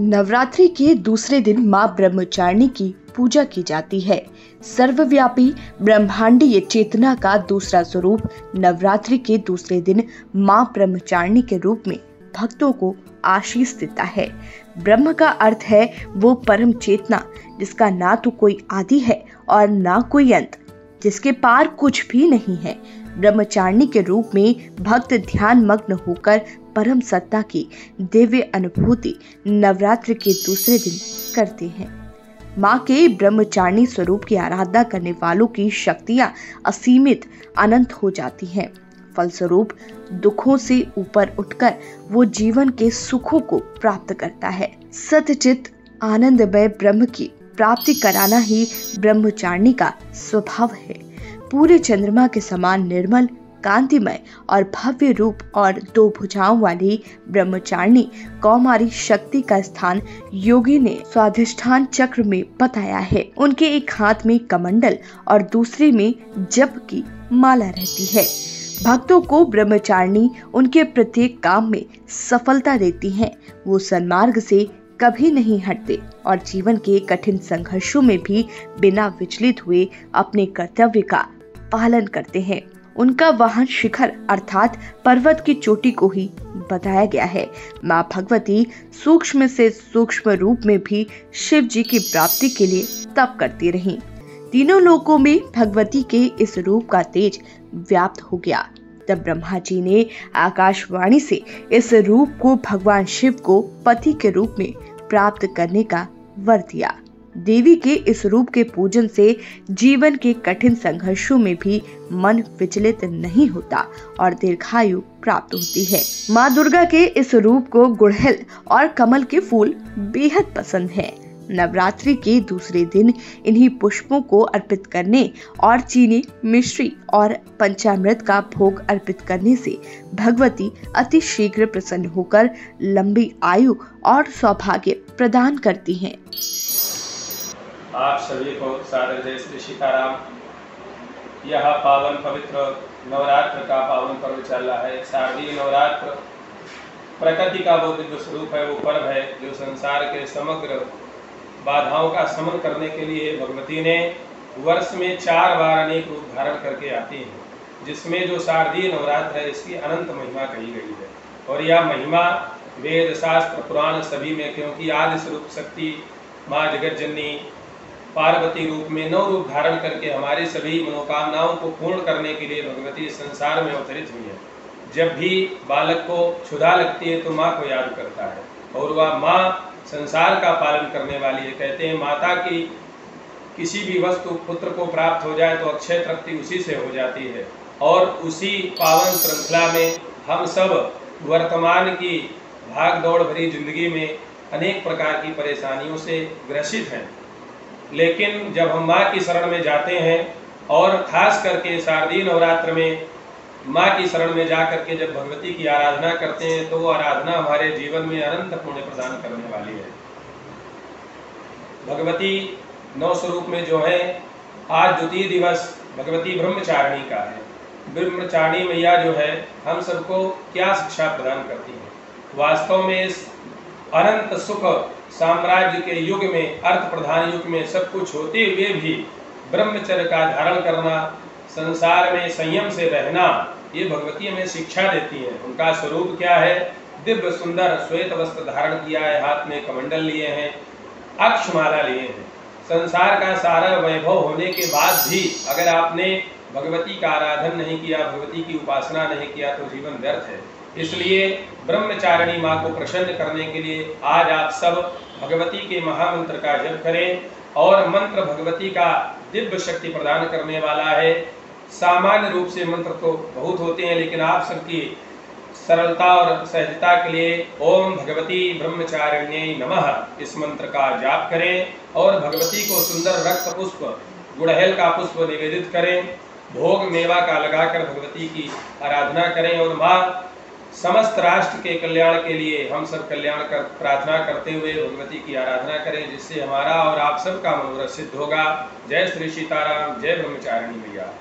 नवरात्रि के दूसरे दिन मां ब्रह्मचारिणी की पूजा की जाती है। सर्वव्यापी ब्रह्मांडीय चेतना का दूसरा स्वरूप नवरात्रि के दूसरे दिन मां ब्रह्मचारिणी के रूप में भक्तों को आशीष देता है। ब्रह्म का अर्थ है वो परम चेतना जिसका ना तो कोई आदि है और ना कोई अंत, जिसके पार कुछ भी नहीं है। ब्रह्मचारिणी के रूप में भक्त ध्यान मग्न होकर परम सत्ता की दिव्य अनुभूति नवरात्रि के दूसरे दिन करते हैं। माँ के ब्रह्मचारिणी स्वरूप की आराधना करने वालों की शक्तियां असीमित अनंत हो जाती हैं। फलस्वरूप दुखों से ऊपर उठकर वो जीवन के सुखों को प्राप्त करता है। सतचित आनंदमय ब्रह्म की प्राप्ति कराना ही ब्रह्मचारिणी का स्वभाव है। पूरे चंद्रमा के समान निर्मल, कांतिमय और भव्य रूप और दो भुजाओं वाली ब्रह्मचारिणी कौमारी शक्ति का स्थान योगी ने स्वाधिष्ठान चक्र में बताया है। उनके एक हाथ में कमंडल और दूसरे में जप की माला रहती है। भक्तों को ब्रह्मचारिणी उनके प्रत्येक काम में सफलता देती हैं। वो सन्मार्ग से कभी नहीं हटते और जीवन के कठिन संघर्षों में भी बिना विचलित हुए अपने कर्तव्य का पालन करते हैं। उनका वाहन शिखर अर्थात पर्वत की चोटी को ही बताया गया है। मां भगवती सूक्ष्म से सूक्ष्म रूप में भी शिव जी की प्राप्ति के लिए तप करती रहीं। तीनों लोकों में भगवती के इस रूप का तेज व्याप्त हो गया। तब ब्रह्मा जी ने आकाशवाणी से इस रूप को भगवान शिव को पति के रूप में प्राप्त करने का वर दिया। देवी के इस रूप के पूजन से जीवन के कठिन संघर्षों में भी मन विचलित नहीं होता और दीर्घायु प्राप्त होती है। माँ दुर्गा के इस रूप को गुड़हल और कमल के फूल बेहद पसंद हैं। नवरात्रि के दूसरे दिन इन्हीं पुष्पों को अर्पित करने और चीनी, मिश्री और पंचामृत का भोग अर्पित करने से भगवती अति शीघ्र प्रसन्न होकर लंबी आयु और सौभाग्य प्रदान करती हैं। आप सभी को सादर जय श्री सीताराम। यह पावन पवित्र नवरात्र का पावन पर्व चल रहा है। शारदीय नवरात्र प्रकृति का वो दिव्य स्वरूप है, वो पर्व है जो संसार के समग्र बाधाओं का शमन करने के लिए भगवती ने वर्ष में 4 बार अनेक रूप धारण करके आती हैं, जिसमें जो शारदीय नवरात्र है इसकी अनंत महिमा कही गई है। और यह महिमा वेद शास्त्र पुराण सभी में, क्योंकि आदि स्वरूप शक्ति माँ जगत जननी पार्वती रूप में 9 रूप धारण करके हमारी सभी मनोकामनाओं को पूर्ण करने के लिए भगवती संसार में अवतरित हुई है। जब भी बालक को क्षुधा लगती है तो माँ को याद करता है और वह माँ संसार का पालन करने वाली है। कहते हैं माता की किसी भी वस्तु पुत्र को प्राप्त हो जाए तो अक्षय तृप्ति उसी से हो जाती है। और उसी पावन श्रृंखला में हम सब वर्तमान की भाग दौड़ भरी जिंदगी में अनेक प्रकार की परेशानियों से ग्रसित हैं, लेकिन जब हम माँ की शरण में जाते हैं और खास करके शारदीय नवरात्र में माँ की शरण में जा करके जब भगवती की आराधना करते हैं तो वो आराधना हमारे जीवन में अनंत पुण्य प्रदान करने वाली है। भगवती 9 स्वरूप में जो है, आज द्वितीय दिवस भगवती ब्रह्मचारिणी का है। ब्रह्मचारिणी मैया जो है हम सबको क्या शिक्षा प्रदान करती है। वास्तव में इस अनंत सुख साम्राज्य के युग में, अर्थ प्रधान युग में सब कुछ होते हुए भी ब्रह्मचर्य का धारण करना, संसार में संयम से रहना, ये भगवती हमें शिक्षा देती है। उनका स्वरूप क्या है? दिव्य सुंदर श्वेत वस्त्र धारण किया है, हाथ में कमंडल लिए हैं, अक्षमाला लिए हैं। संसार का सारा वैभव होने के बाद भी अगर आपने भगवती का आराधन नहीं किया, भगवती की उपासना नहीं किया तो जीवन व्यर्थ है। इसलिए ब्रह्मचारिणी माँ को प्रसन्न करने के लिए आज आप सब भगवती के महामंत्र का जप करें। और मंत्र भगवती का दिव्य शक्ति प्रदान करने वाला है। सामान्य रूप से मंत्र तो बहुत होते हैं, लेकिन आप सबकी सरलता और सहजता के लिए ओम भगवती ब्रह्मचारिण्यै नमः इस मंत्र का जाप करें और भगवती को सुंदर रक्त पुष्प, गुड़हल का पुष्प निवेदित करें। भोग मेवा का लगाकर भगवती की आराधना करें और माँ समस्त राष्ट्र के कल्याण के लिए हम सब कल्याण कर प्रार्थना करते हुए भगवती की आराधना करें, जिससे हमारा और आप सबका मनोरथ सिद्ध होगा। जय श्री सीताराम, जय ब्रह्मचारिणी मैया।